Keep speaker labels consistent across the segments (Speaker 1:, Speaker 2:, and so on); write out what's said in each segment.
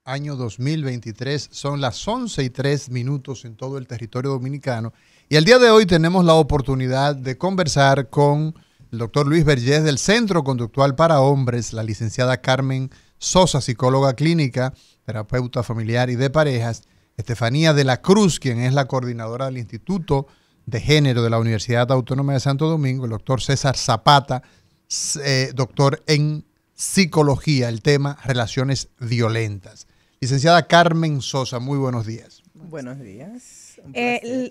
Speaker 1: año 2023. Son las 11:03 en todo el territorio dominicano. Y el día de hoy tenemos la oportunidad de conversar con el doctor Luis Vergés del Centro Conductual para Hombres, la licenciada Carmen Sosa, psicóloga clínica, terapeuta familiar y de parejas, Estefanía de la Cruz, quien es la coordinadora del Instituto de Género de la Universidad Autónoma de Santo Domingo, el doctor César Zapata, doctor en psicología, el tema relaciones violentas. Licenciada Carmen Sosa, muy buenos días.
Speaker 2: Buenos días.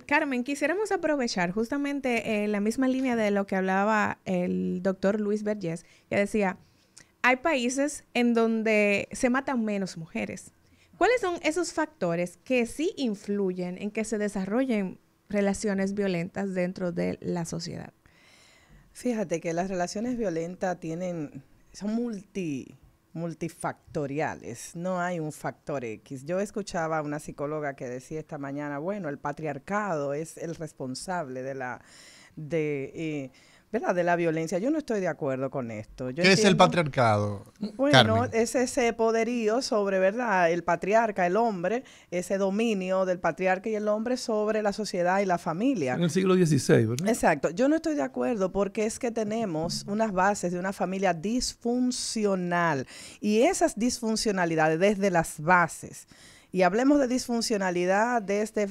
Speaker 3: Carmen, quisiéramos aprovechar justamente la misma línea de lo que hablaba el doctor Luis Vergés, que decía, hay países en donde se matan menos mujeres. ¿Cuáles son esos factores que sí influyen en que se desarrollen relaciones violentas dentro de la sociedad?
Speaker 2: Fíjate que las relaciones violentas son multifactoriales, no hay un factor X. Yo escuchaba a una psicóloga que decía esta mañana, bueno, el patriarcado es el responsable ¿verdad? De la violencia. Yo no estoy de acuerdo con esto.
Speaker 1: ¿Qué es el patriarcado?
Speaker 2: Bueno,
Speaker 1: Carmen,
Speaker 2: es ese poderío sobre, ¿verdad? El patriarca, el hombre, ese dominio del patriarca y el hombre sobre la sociedad y la familia.
Speaker 4: En el siglo XVI, ¿verdad?
Speaker 2: Exacto. Yo no estoy de acuerdo porque es que tenemos unas bases de una familia disfuncional y esas disfuncionalidades desde las bases. Y hablemos de disfuncionalidad desde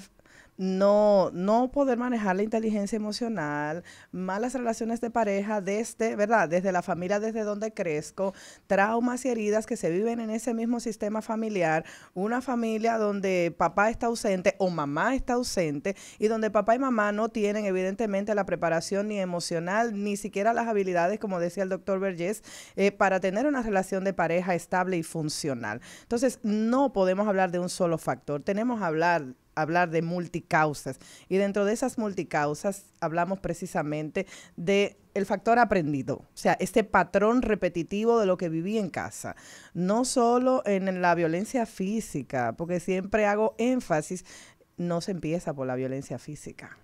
Speaker 2: no poder manejar la inteligencia emocional, malas relaciones de pareja ¿verdad? Desde la familia, desde donde crezco, traumas y heridas que se viven en ese mismo sistema familiar, una familia donde papá está ausente o mamá está ausente y donde papá y mamá no tienen evidentemente la preparación ni emocional, ni siquiera las habilidades, como decía el doctor Vergés, para tener una relación de pareja estable y funcional. Entonces, no podemos hablar de un solo factor, tenemos que hablar de multicausas y dentro de esas multicausas hablamos precisamente de el factor aprendido, o sea, este patrón repetitivo de lo que viví en casa, no solo en la violencia física, porque siempre hago énfasis, no se empieza por la violencia física.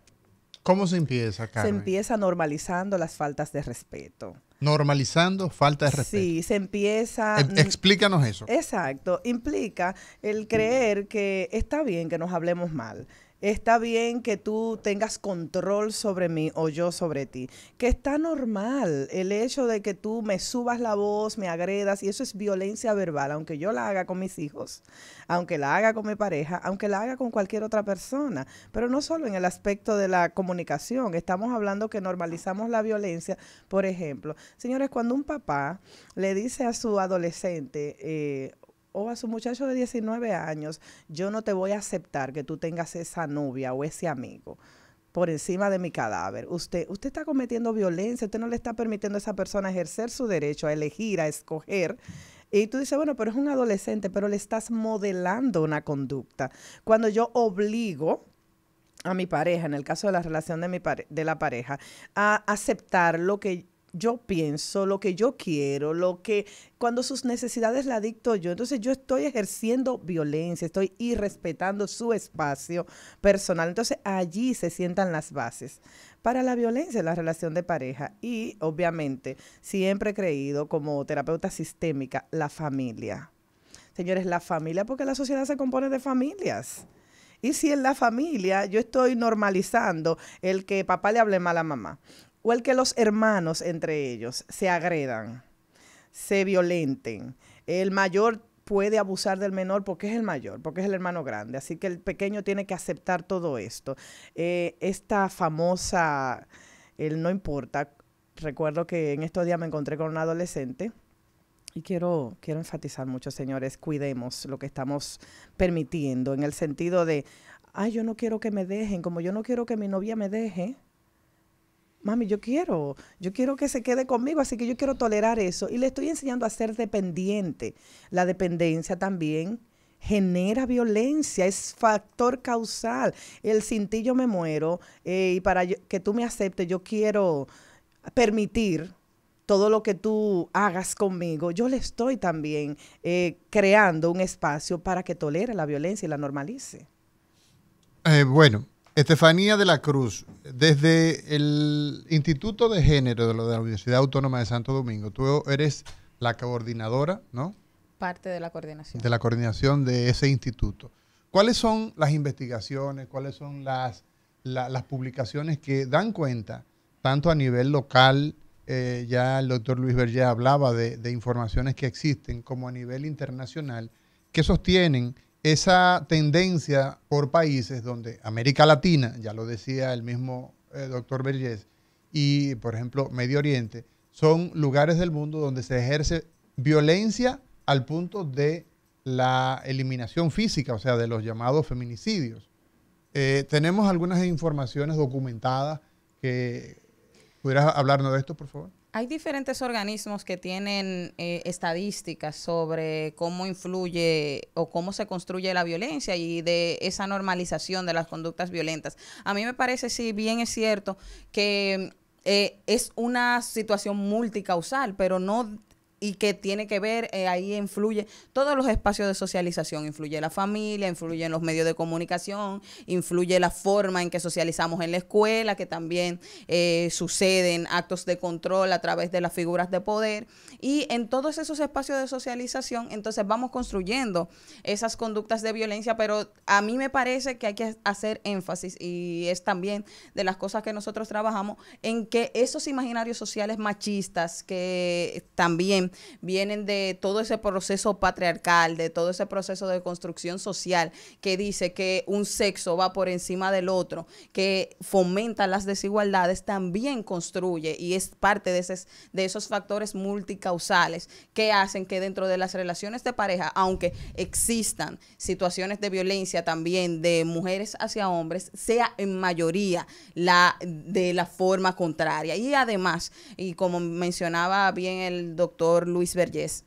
Speaker 1: ¿cómo se empieza, Carmen?
Speaker 2: Se empieza normalizando las faltas de respeto.
Speaker 1: Normalizando falta de respeto.
Speaker 2: Sí, se empieza...
Speaker 1: Explícanos eso.
Speaker 2: Exacto, implica el creer que está bien que nos hablemos mal, está bien que tú tengas control sobre mí o yo sobre ti, que está normal el hecho de que tú me subas la voz, me agredas, y eso es violencia verbal, aunque yo la haga con mis hijos, aunque la haga con mi pareja, aunque la haga con cualquier otra persona, pero no solo en el aspecto de la comunicación, estamos hablando que normalizamos la violencia. Por ejemplo, señores, cuando un papá le dice a su adolescente, o a su muchacho de 19 años, yo no te voy a aceptar que tú tengas esa novia o ese amigo por encima de mi cadáver. Usted está cometiendo violencia, usted no le está permitiendo a esa persona ejercer su derecho a elegir, a escoger. Y tú dices, bueno, pero es un adolescente, pero le estás modelando una conducta. Cuando yo obligo a mi pareja, en el caso de la relación de la pareja, a aceptar lo que yo pienso, lo que yo quiero, cuando sus necesidades la dicto yo, entonces yo estoy ejerciendo violencia, estoy irrespetando su espacio personal. Entonces allí se sientan las bases para la violencia en la relación de pareja. Y obviamente siempre he creído como terapeuta sistémica la familia. Señores, la familia, porque la sociedad se compone de familias. Y si en la familia yo estoy normalizando el que papá le hable mal a mamá, o el que los hermanos entre ellos se agredan, se violenten, el mayor puede abusar del menor porque es el mayor, porque es el hermano grande, así que el pequeño tiene que aceptar todo esto. Esta famosa, el no importa, recuerdo que en estos días me encontré con un adolescente. Y quiero enfatizar mucho, señores, cuidemos lo que estamos permitiendo en el sentido de, ay, yo no quiero que me dejen, como yo no quiero que mi novia me deje. Mami, yo quiero que se quede conmigo, así que yo quiero tolerar eso. Y le estoy enseñando a ser dependiente. La dependencia también genera violencia, es factor causal. El sin ti yo me muero, y para que tú me aceptes, yo quiero permitir todo lo que tú hagas conmigo. Yo le estoy también creando un espacio para que tolere la violencia y la normalice.
Speaker 1: Bueno, Estefanía de la Cruz, desde el Instituto de Género de la Universidad Autónoma de Santo Domingo, tú eres la coordinadora, ¿no?,
Speaker 4: Parte de la coordinación.
Speaker 1: De la coordinación de ese instituto. ¿Cuáles son las investigaciones, cuáles son las publicaciones que dan cuenta, tanto a nivel local, ya el doctor Luis Vergés hablaba de informaciones que existen, como a nivel internacional, que sostienen esa tendencia por países donde América Latina, ya lo decía el mismo doctor Vergés, y por ejemplo Medio Oriente, son lugares del mundo donde se ejerce violencia al punto de la eliminación física, o sea, de los llamados feminicidios. Tenemos algunas informaciones documentadas que pudieras hablarnos de esto, por favor.
Speaker 4: Hay diferentes organismos que tienen estadísticas sobre cómo influye o cómo se construye la violencia y de esa normalización de las conductas violentas. A mí me parece, sí, bien es cierto que es una situación multicausal, pero no... y que tiene que ver, ahí influye todos los espacios de socialización, influye la familia, influyen los medios de comunicación, influye la forma en que socializamos en la escuela, que también suceden actos de control a través de las figuras de poder, y en todos esos espacios de socialización, entonces vamos construyendo esas conductas de violencia, pero a mí me parece que hay que hacer énfasis, y es también de las cosas que nosotros trabajamos, en que esos imaginarios sociales machistas que también vienen de todo ese proceso patriarcal, de todo ese proceso de construcción social que dice que un sexo va por encima del otro, que fomenta las desigualdades, también construye y es parte de esos factores multicausales que hacen que dentro de las relaciones de pareja, aunque existan situaciones de violencia también de mujeres hacia hombres, sea en mayoría de la forma contraria. Y además, y como mencionaba bien el doctor Luis Vergés,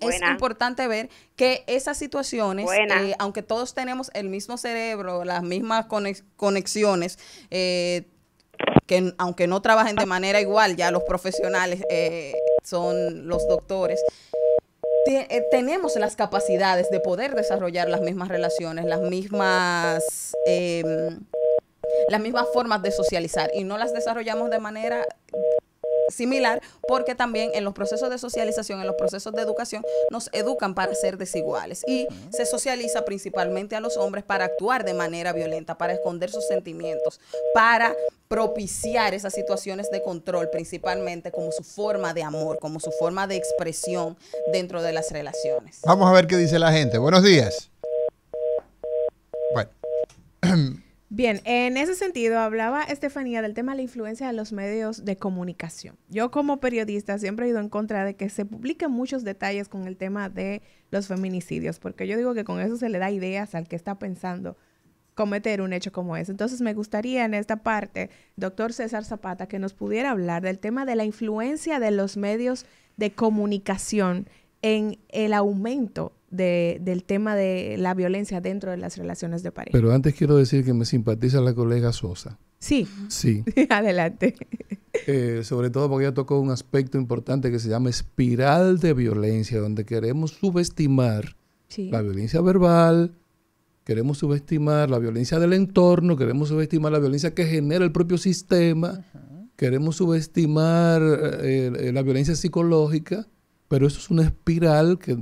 Speaker 4: es importante ver que esas situaciones, aunque todos tenemos el mismo cerebro, las mismas conexiones, que aunque no trabajen de manera igual, ya los profesionales son los doctores, tenemos las capacidades de poder desarrollar las mismas relaciones, las mismas formas de socializar, y no las desarrollamos de manera similar, porque también en los procesos de socialización, en los procesos de educación, nos educan para ser desiguales y se socializa principalmente a los hombres para actuar de manera violenta, para esconder sus sentimientos, para propiciar esas situaciones de control, principalmente como su forma de amor, como su forma de expresión dentro de las relaciones.
Speaker 1: Vamos a ver qué dice la gente. Buenos días. Bueno.
Speaker 3: Bien, en ese sentido hablaba Estefanía del tema de la influencia de los medios de comunicación. Yo como periodista siempre he ido en contra de que se publiquen muchos detalles con el tema de los feminicidios, porque yo digo que con eso se le da ideas al que está pensando cometer un hecho como ese. Entonces me gustaría en esta parte, doctor César Zapata, que nos pudiera hablar del tema de la influencia de los medios de comunicación en el aumento del tema de la violencia dentro de las relaciones de pareja.
Speaker 5: Pero antes quiero decir que me simpatiza la colega Sosa.
Speaker 3: Sí.
Speaker 5: Sí.
Speaker 3: Adelante.
Speaker 5: Sobre todo porque ella tocó un aspecto importante que se llama espiral de violencia, donde queremos subestimar la violencia verbal, queremos subestimar la violencia del entorno, queremos subestimar la violencia que genera el propio sistema, queremos subestimar la violencia psicológica. Pero eso es una espiral que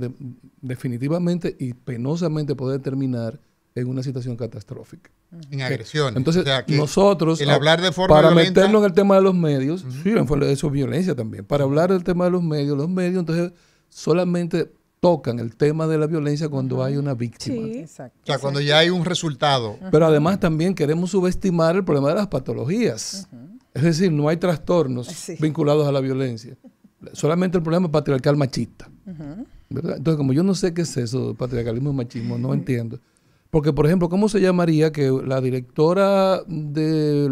Speaker 5: definitivamente y penosamente puede terminar en una situación catastrófica.
Speaker 1: En agresiones.
Speaker 5: Entonces,
Speaker 1: o sea,
Speaker 5: nosotros,
Speaker 1: el hablar de forma
Speaker 5: para
Speaker 1: violenta,
Speaker 5: meternos en el tema de los medios, sí, eso es violencia también. Para hablar del tema de los medios entonces solamente tocan el tema de la violencia cuando hay una víctima.
Speaker 2: Sí, exacto.
Speaker 1: O sea, cuando ya hay un resultado.
Speaker 5: Pero además también queremos subestimar el problema de las patologías. Es decir, no hay trastornos vinculados a la violencia. Solamente el problema patriarcal machista. ¿Verdad? Entonces, como yo no sé qué es eso, patriarcalismo y machismo, no entiendo. Porque, por ejemplo, ¿cómo se llamaría que la directora de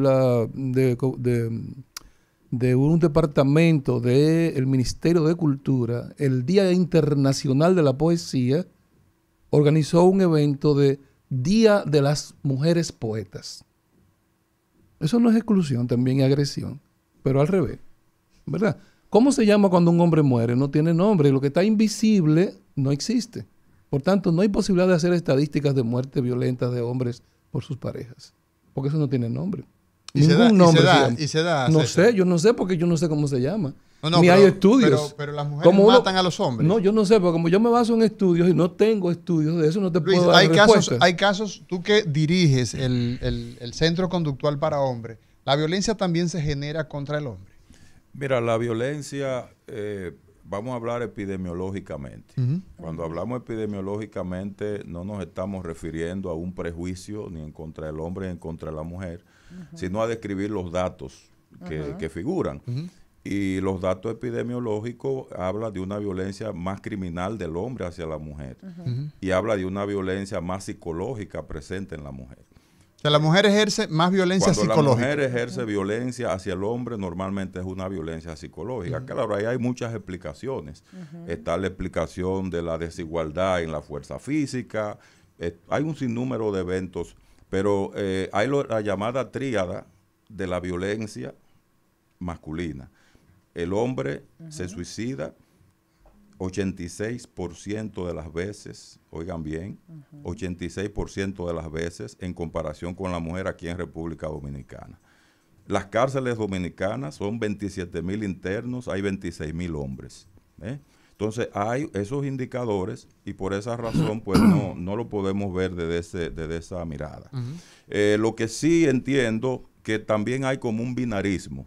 Speaker 5: un departamento del Ministerio de Cultura, el Día Internacional de la Poesía, organizó un evento de Día de las Mujeres Poetas? Eso no es exclusión, también es agresión, pero al revés, ¿verdad? ¿Cómo se llama cuando un hombre muere? No tiene nombre. Lo que está invisible no existe. Por tanto, no hay posibilidad de hacer estadísticas de muerte violenta de hombres por sus parejas, porque eso no tiene nombre.
Speaker 1: Y se da.
Speaker 5: No sé, yo no sé porque yo no sé cómo se llama. ni hay estudios.
Speaker 1: Pero las mujeres matan a los hombres.
Speaker 5: No, yo no sé, porque como yo me baso en estudios y no tengo estudios de eso, no te puedo dar respuesta.
Speaker 1: Hay casos, tú que diriges el Centro Conductual para Hombres, ¿la violencia también se genera contra el hombre?
Speaker 6: Mira, la violencia, vamos a hablar epidemiológicamente. Cuando hablamos epidemiológicamente, no nos estamos refiriendo a un prejuicio ni en contra del hombre ni en contra de la mujer, sino a describir los datos que figuran. Y los datos epidemiológicos hablan de una violencia más criminal del hombre hacia la mujer y habla de una violencia más psicológica presente en la mujer.
Speaker 1: O sea, la mujer ejerce más violencia psicológica.
Speaker 6: Cuando la mujer ejerce violencia hacia el hombre, normalmente es una violencia psicológica. Claro, ahí hay muchas explicaciones. Está la explicación de la desigualdad en la fuerza física. Hay un sinnúmero de eventos, pero hay la llamada tríada de la violencia masculina. El hombre se suicida 86% de las veces, oigan bien, 86% de las veces en comparación con la mujer aquí en República Dominicana. Las cárceles dominicanas son 27,000 internos, hay 26,000 hombres. Entonces hay esos indicadores y por esa razón pues no lo podemos ver desde esa mirada. Lo que sí entiendo que también hay como un binarismo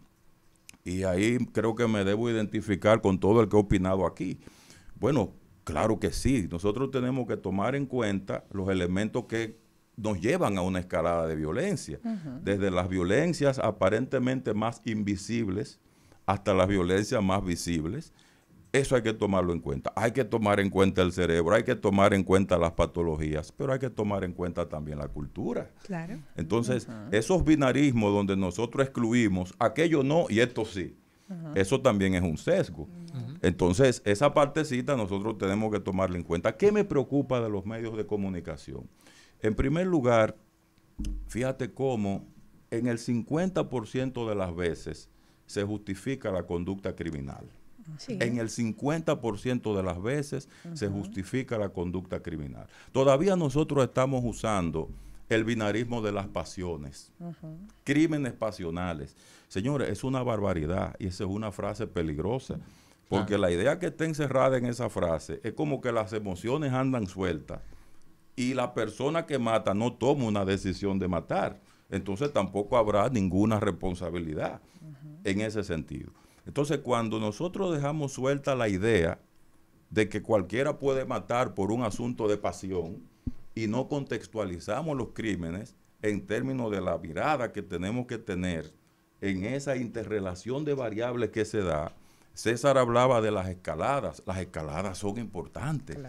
Speaker 6: y ahí creo que me debo identificar con todo el que ha opinado aquí. Bueno, claro que sí. Nosotros tenemos que tomar en cuenta los elementos que nos llevan a una escalada de violencia. Desde las violencias aparentemente más invisibles hasta las violencias más visibles. Eso hay que tomarlo en cuenta. Hay que tomar en cuenta el cerebro, hay que tomar en cuenta las patologías, pero hay que tomar en cuenta también la cultura.
Speaker 3: Claro.
Speaker 6: Entonces, esos binarismos donde nosotros excluimos, aquello no y esto sí. Eso también es un sesgo. Entonces, esa partecita nosotros tenemos que tomarla en cuenta. ¿Qué me preocupa de los medios de comunicación? En primer lugar, fíjate cómo en el 50% de las veces se justifica la conducta criminal. Sí. En el 50% de las veces se justifica la conducta criminal. Todavía nosotros estamos usando el binarismo de las pasiones, crímenes pasionales. Señores, es una barbaridad y esa es una frase peligrosa, porque la idea que está encerrada en esa frase es como que las emociones andan sueltas y la persona que mata no toma una decisión de matar. Entonces tampoco habrá ninguna responsabilidad en ese sentido. Entonces cuando nosotros dejamos suelta la idea de que cualquiera puede matar por un asunto de pasión, y no contextualizamos los crímenes en términos de la mirada que tenemos que tener en esa interrelación de variables que se da. César hablaba de las escaladas son importantes,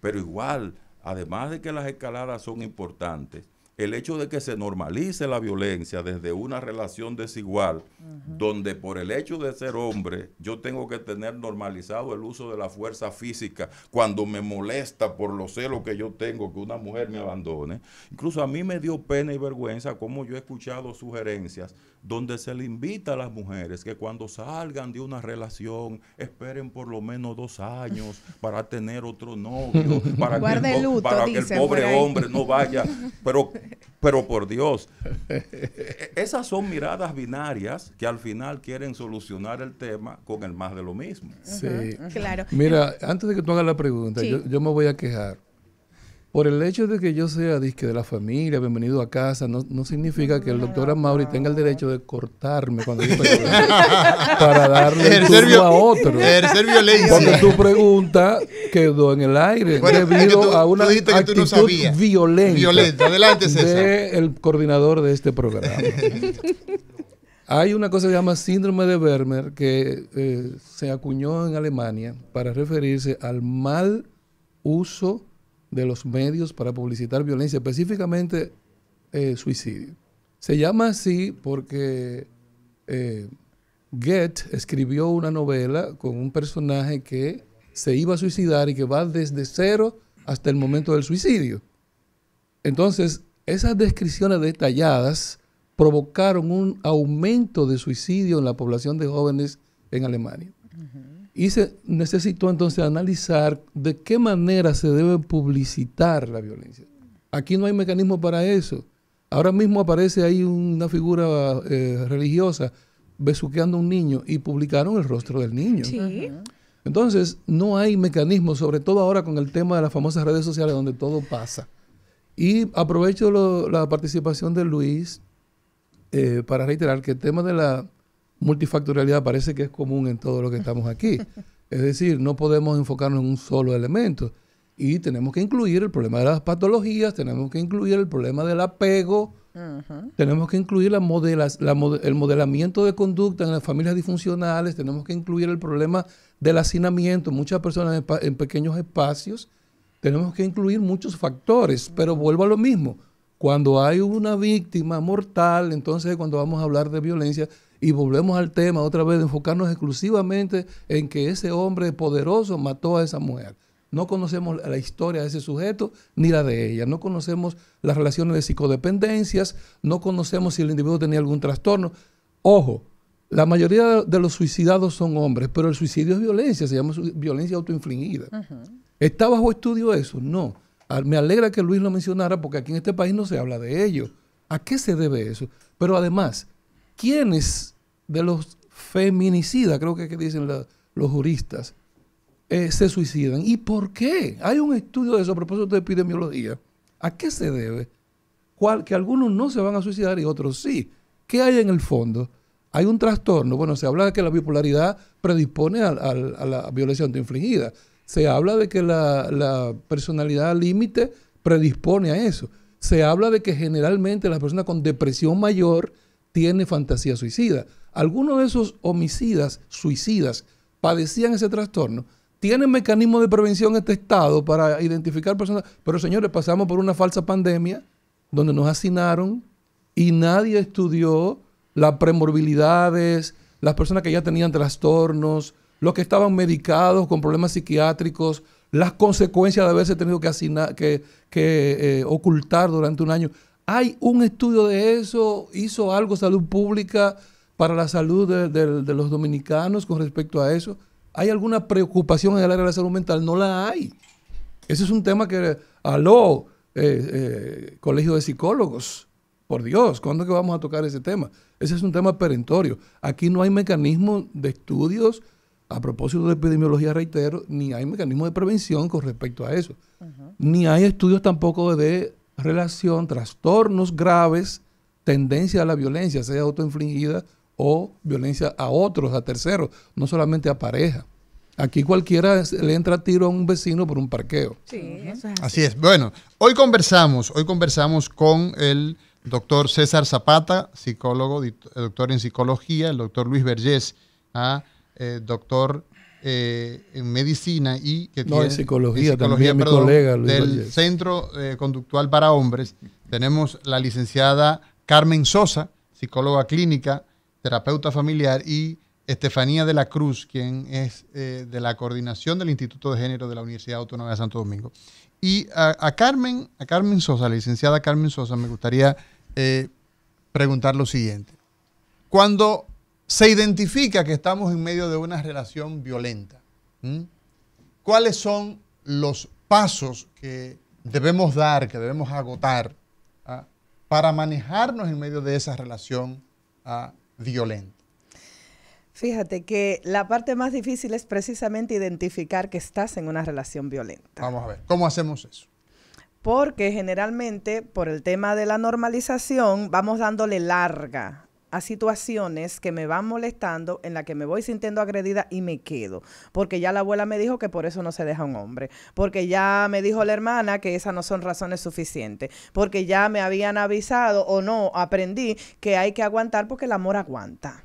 Speaker 6: pero igual, además de que las escaladas son importantes, el hecho de que se normalice la violencia desde una relación desigual, donde por el hecho de ser hombre, yo tengo que tener normalizado el uso de la fuerza física cuando me molesta por los celos que yo tengo que una mujer me abandone. Incluso a mí me dio pena y vergüenza como yo he escuchado sugerencias donde se le invita a las mujeres que cuando salgan de una relación esperen por lo menos 2 años para tener otro novio, para que el pobre hombre no vaya. Pero por Dios, esas son miradas binarias que al final quieren solucionar el tema con el más de lo mismo.
Speaker 5: Sí.
Speaker 3: Claro.
Speaker 5: Mira, antes de que tú hagas la pregunta, yo me voy a quejar. Por el hecho de que yo sea disque de la familia, bienvenido a casa, no significa que el doctor Amaury tenga el derecho de cortarme cuando yo estoy para darle el turno a otro.
Speaker 1: Ejercer violencia.
Speaker 5: Porque tu pregunta quedó en el aire debido a una actitud violenta
Speaker 1: Adelante, César.
Speaker 5: del coordinador de este programa. Hay una cosa que se llama síndrome de Werner que se acuñó en Alemania para referirse al mal uso de los medios para publicitar violencia, específicamente suicidio. Se llama así porque Goethe escribió una novela con un personaje que se iba a suicidar y que va desde cero hasta el momento del suicidio. Entonces, esas descripciones detalladas provocaron un aumento de suicidio en la población de jóvenes en Alemania. Y se necesitó entonces analizar de qué manera se debe publicitar la violencia. Aquí no hay mecanismo para eso. Ahora mismo aparece ahí una figura religiosa besuqueando a un niño y publicaron el rostro del niño.
Speaker 3: Sí.
Speaker 5: Entonces, no hay mecanismos, sobre todo ahora con el tema de las famosas redes sociales donde todo pasa. Y aprovecho la participación de Luis para reiterar que el tema de la multifactorialidad parece que es común en todo lo que estamos aquí. Es decir, no podemos enfocarnos en un solo elemento. Y tenemos que incluir el problema de las patologías, tenemos que incluir el problema del apego, tenemos que incluir el modelamiento de conducta en las familias disfuncionales, tenemos que incluir el problema del hacinamiento, muchas personas en pequeños espacios, tenemos que incluir muchos factores, pero vuelvo a lo mismo. Cuando hay una víctima mortal, entonces cuando vamos a hablar de violencia, y volvemos al tema otra vez de enfocarnos exclusivamente en que ese hombre poderoso mató a esa mujer. No conocemos la historia de ese sujeto ni la de ella. No conocemos las relaciones de psicodependencias. No conocemos si el individuo tenía algún trastorno. Ojo, la mayoría de los suicidados son hombres, pero el suicidio es violencia, se llama violencia autoinfligida. ¿Está bajo estudio eso? No. Me alegra que Luis lo mencionara porque aquí en este país no se habla de ello. ¿A qué se debe eso? Pero además, ¿quiénes de los feminicidas, creo que dicen los juristas, se suicidan? ¿Y por qué? Hay un estudio de eso a propósito de epidemiología. ¿A qué se debe? Que algunos no se van a suicidar y otros sí. ¿Qué hay en el fondo? Hay un trastorno. Bueno, se habla de que la bipolaridad predispone a la violencia autoinfligida. Se habla de que la personalidad límite predispone a eso. Se habla de que generalmente la persona con depresión mayor tiene fantasía suicida. Algunos de esos homicidas, suicidas, padecían ese trastorno. Tienen mecanismos de prevención este Estado para identificar personas. Pero señores, pasamos por una falsa pandemia donde nos hacinaron y nadie estudió las premorbilidades, las personas que ya tenían trastornos, los que estaban medicados con problemas psiquiátricos, las consecuencias de haberse tenido que ocultar durante un año. Hay un estudio de eso, hizo algo Salud Pública para la salud de los dominicanos con respecto a eso. ¿Hay alguna preocupación en el área de la salud mental? No la hay. Ese es un tema que, colegio de psicólogos, por Dios, ¿cuándo es que vamos a tocar ese tema? Ese es un tema perentorio. Aquí no hay mecanismo de estudios, a propósito de epidemiología, reitero, ni hay mecanismo de prevención con respecto a eso. Ni hay estudios tampoco de relación, trastornos graves, tendencia a la violencia, sea autoinfligida o violencia a otros, a terceros, no solamente a pareja. Aquí cualquiera le entra a tiro a un vecino por un parqueo.
Speaker 3: Sí, eso es
Speaker 1: Así es. Bueno, hoy conversamos con el doctor César Zapata, psicólogo, doctor en psicología, el doctor Luis Vergés, doctor en medicina y que
Speaker 5: en psicología también, mi colega Luis
Speaker 1: del
Speaker 5: Vergés.
Speaker 1: Centro Conductual para Hombres. Tenemos la licenciada Carmen Sosa, psicóloga clínica, terapeuta familiar, y Estefanía de la Cruz, quien es de la coordinación del Instituto de Género de la Universidad Autónoma de Santo Domingo. Y a Carmen Sosa, la licenciada Carmen Sosa, me gustaría preguntar lo siguiente. Cuando se identifica que estamos en medio de una relación violenta, ¿cuáles son los pasos que debemos dar, que debemos agotar para manejarnos en medio de esa relación violenta?
Speaker 2: Fíjate que la parte más difícil es precisamente identificar que estás en una relación violenta.
Speaker 1: Vamos a ver, ¿cómo hacemos eso?
Speaker 2: Porque generalmente, por el tema de la normalización, vamos dándole larga a situaciones que me van molestando, en la que me voy sintiendo agredida y me quedo. Porque ya la abuela me dijo que por eso no se deja un hombre. Porque ya me dijo la hermana que esas no son razones suficientes. Porque ya me habían avisado o no, aprendí que hay que aguantar porque el amor aguanta.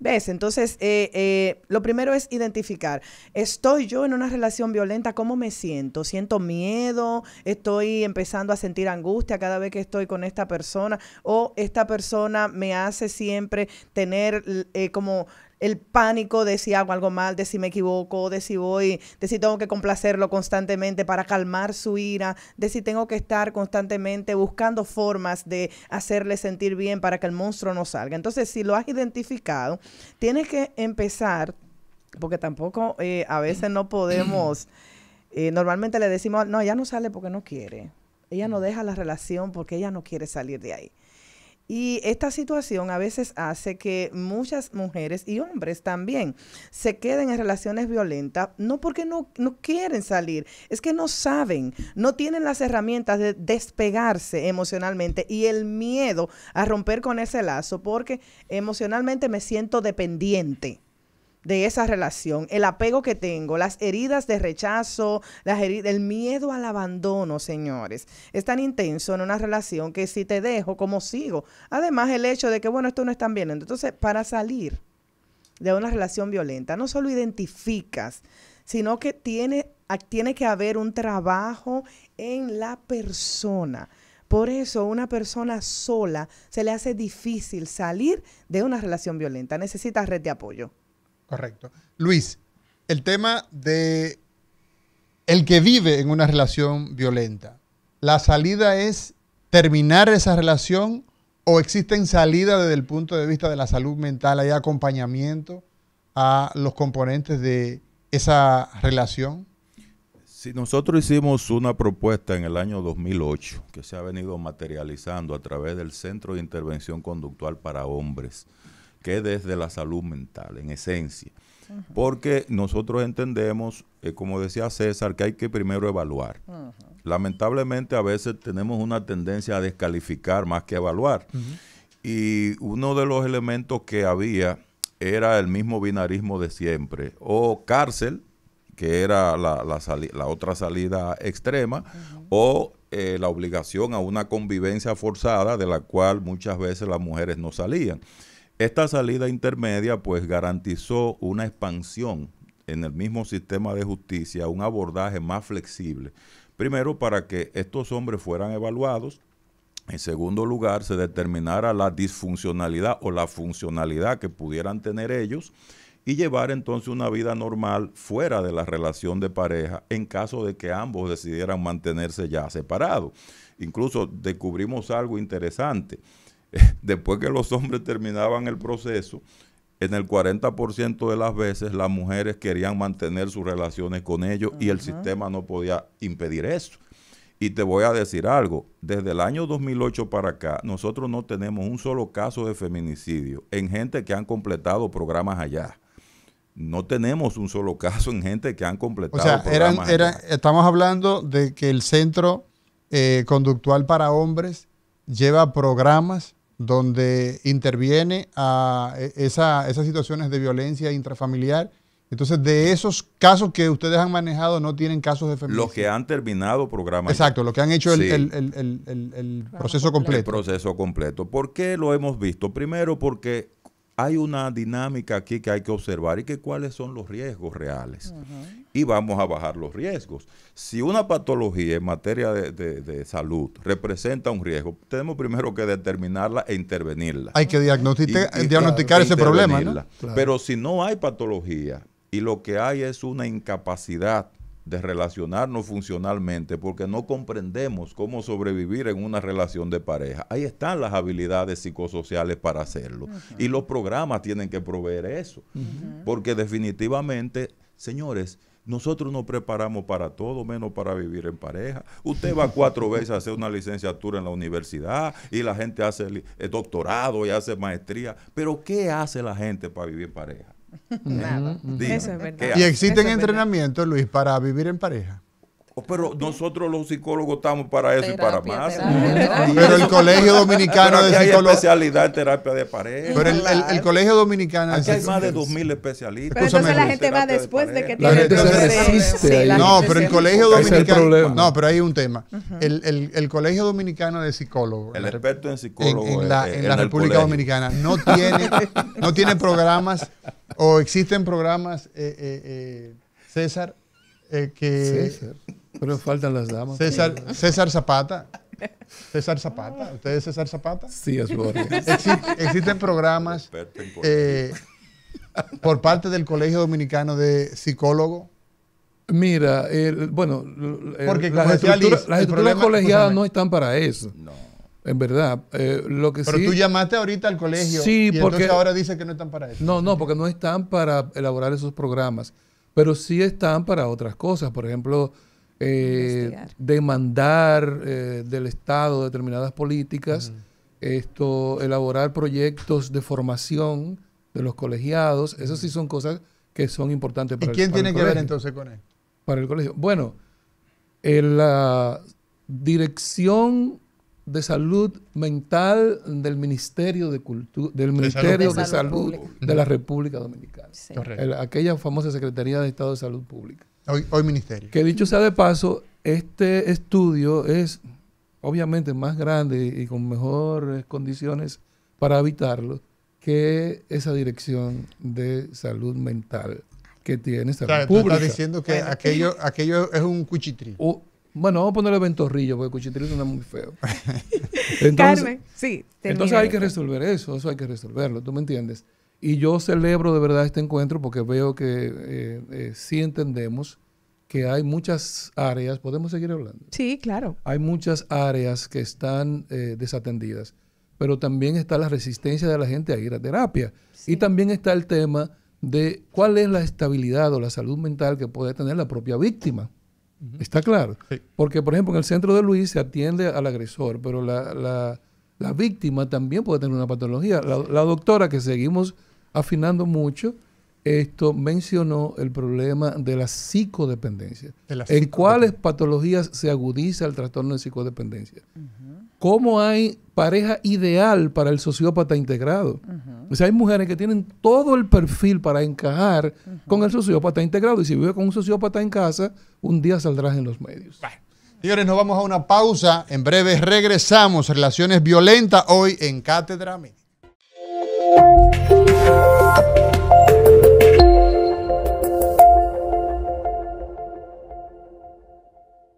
Speaker 2: ¿Ves? Entonces, lo primero es identificar, ¿estoy yo en una relación violenta? ¿Cómo me siento? ¿Siento miedo? ¿Estoy empezando a sentir angustia cada vez que estoy con esta persona? ¿O esta persona me hace siempre tener como el pánico de si hago algo mal, de si me equivoco, de si tengo que complacerlo constantemente para calmar su ira, de si tengo que estar constantemente buscando formas de hacerle sentir bien para que el monstruo no salga? Entonces, si lo has identificado, tienes que empezar, porque tampoco a veces no podemos, normalmente le decimos, no, ella no sale porque no quiere, ella no deja la relación porque ella no quiere salir de ahí. Y esta situación a veces hace que muchas mujeres y hombres también se queden en relaciones violentas, no porque no quieren salir, es que no saben, no tienen las herramientas de despegarse emocionalmente y el miedo a romper con ese lazo, porque emocionalmente me siento dependiente de esa relación, el apego que tengo, las heridas de rechazo, el miedo al abandono, señores. Es tan intenso en una relación que si te dejo, ¿cómo sigo? Además, el hecho de que, bueno, esto no es tan bien. Entonces, para salir de una relación violenta, no solo identificas, sino que tiene que haber un trabajo en la persona. Por eso, una persona sola se le hace difícil salir de una relación violenta. Necesita red de apoyo.
Speaker 1: Correcto. Luis, el tema de el que vive en una relación violenta, ¿la salida es terminar esa relación o existen salidas desde el punto de vista de la salud mental? ¿Hay acompañamiento a los componentes de esa relación?
Speaker 6: Si nosotros hicimos una propuesta en el año 2008 que se ha venido materializando a través del Centro de Intervención Conductual para Hombres, que es desde la salud mental, en esencia. Porque nosotros entendemos, como decía César, que hay que primero evaluar. Lamentablemente a veces tenemos una tendencia a descalificar más que a evaluar. Y uno de los elementos que había era el mismo binarismo de siempre, o cárcel, que era la otra salida extrema, o la obligación a una convivencia forzada de la cual muchas veces las mujeres no salían. Esta salida intermedia pues garantizó una expansión en el mismo sistema de justicia, un abordaje más flexible. Primero, para que estos hombres fueran evaluados. En segundo lugar, se determinara la disfuncionalidad o la funcionalidad que pudieran tener ellos y llevar entonces una vida normal fuera de la relación de pareja en caso de que ambos decidieran mantenerse ya separados. Incluso descubrimos algo interesante. Después que los hombres terminaban el proceso, en el 40% de las veces las mujeres querían mantener sus relaciones con ellos y el sistema no podía impedir eso. Y te voy a decir algo, desde el año 2008 para acá, nosotros no tenemos un solo caso de feminicidio en gente que han completado programas allá. No tenemos un solo caso en gente que han completado programas allá.
Speaker 1: Estamos hablando de que el Centro Conductual para Hombres lleva programas donde interviene a esas situaciones de violencia intrafamiliar. Entonces, de esos casos que ustedes han manejado, no tienen casos de feminicidio.
Speaker 6: Los que han terminado programas.
Speaker 1: Exacto, los que han hecho
Speaker 6: sí,
Speaker 1: el proceso completo.
Speaker 6: El proceso completo. ¿Por qué lo hemos visto? Primero, porque hay una dinámica aquí que hay que observar y que cuáles son los riesgos reales. Y vamos a bajar los riesgos. Si una patología en materia de salud representa un riesgo, tenemos primero que determinarla e intervenirla.
Speaker 1: Hay que diagnosticar ese problema, ¿no?
Speaker 6: Claro. Pero si no hay patología y lo que hay es una incapacidad de relacionarnos funcionalmente porque no comprendemos cómo sobrevivir en una relación de pareja. Ahí están las habilidades psicosociales para hacerlo. Y los programas tienen que proveer eso. Porque definitivamente, señores, nosotros nos preparamos para todo menos para vivir en pareja. Usted va 4 veces a hacer una licenciatura en la universidad y la gente hace el doctorado y hace maestría. Pero ¿qué hace la gente para vivir en pareja?
Speaker 2: Nada.
Speaker 6: Dime,
Speaker 2: Eso es verdad.
Speaker 1: ¿Y existen entrenamientos, Luis, para vivir en pareja?
Speaker 6: Pero nosotros los psicólogos estamos para eso y para más.
Speaker 1: Pero el Colegio Dominicano de
Speaker 6: Psicólogos... hay especialidad en terapia de pareja.
Speaker 1: Pero el Colegio Dominicano...
Speaker 6: Aquí hay más de 2.000 especialistas.
Speaker 3: Pero entonces la gente va después de que tiene...
Speaker 5: La gente se resiste.
Speaker 1: No, pero el Colegio Dominicano...
Speaker 5: No,
Speaker 1: pero hay un tema. El Colegio Dominicano de Psicólogos...
Speaker 6: El experto en psicólogos
Speaker 1: en la República Dominicana no tiene programas o existen programas, César,
Speaker 5: César. Pero faltan las damas.
Speaker 1: César Zapata. César Zapata. ¿Usted es César Zapata?
Speaker 5: Sí, es bueno.
Speaker 1: Existen programas por parte del Colegio Dominicano de Psicólogos.
Speaker 5: Mira,
Speaker 1: porque
Speaker 5: las estructuras colegiadas no están para eso.
Speaker 6: No.
Speaker 5: En verdad. Lo que
Speaker 1: pero
Speaker 5: sí,
Speaker 1: tú llamaste ahorita al colegio
Speaker 5: sí,
Speaker 1: y
Speaker 5: porque,
Speaker 1: entonces ahora dice que no están para eso.
Speaker 5: No, porque no están para elaborar esos programas. Pero sí están para otras cosas. Por ejemplo, demandar del Estado determinadas políticas elaborar proyectos de formación de los colegiados. Esas sí son cosas que son importantes
Speaker 1: ¿Y
Speaker 5: para
Speaker 1: quién tiene
Speaker 5: el
Speaker 1: que ver
Speaker 5: colegio.
Speaker 1: entonces con él?
Speaker 5: Para el colegio. Bueno, la Dirección de Salud Mental del Ministerio de Cultura, del Ministerio de Salud de la República Dominicana.
Speaker 4: Sí.
Speaker 1: Correcto.
Speaker 5: Aquella famosa Secretaría de Estado de Salud Pública.
Speaker 1: Hoy ministerio.
Speaker 5: Que dicho sea de paso, este estudio es obviamente más grande y con mejores condiciones para habitarlo que esa Dirección de Salud Mental que tiene
Speaker 1: O
Speaker 5: Salud
Speaker 1: sea, tú
Speaker 5: Pública.
Speaker 1: estás diciendo que aquello es un cuchitrí.
Speaker 5: Bueno, vamos a ponerle ventorrillo porque cuchitril suena muy feo.
Speaker 3: Carmen, sí.
Speaker 5: Entonces hay que resolver eso hay que resolverlo, ¿tú me entiendes? Y yo celebro de verdad este encuentro porque veo que sí entendemos que hay muchas áreas, ¿podemos seguir hablando?
Speaker 3: Sí, claro.
Speaker 5: Hay muchas áreas que están desatendidas, pero también está la resistencia de la gente a ir a terapia.
Speaker 4: Sí.
Speaker 5: Y también está el tema de cuál es la estabilidad o la salud mental que puede tener la propia víctima. ¿Está claro?
Speaker 1: Sí.
Speaker 5: Porque, por ejemplo, en el centro de Luis se atiende al agresor, pero la víctima también puede tener una patología. La doctora, que seguimos afinando mucho, mencionó el problema de la psicodependencia. ¿En cuáles patologías se agudiza el trastorno de psicodependencia? ¿Cómo hay pareja ideal para el sociópata integrado? O sea, hay mujeres que tienen todo el perfil para encajar con el sociópata integrado, y si vive con un sociópata en casa, un día saldrás en los medios.
Speaker 1: Señores, nos vamos a una pausa. En breve regresamos. Relaciones violentas hoy en Cátedra Médica.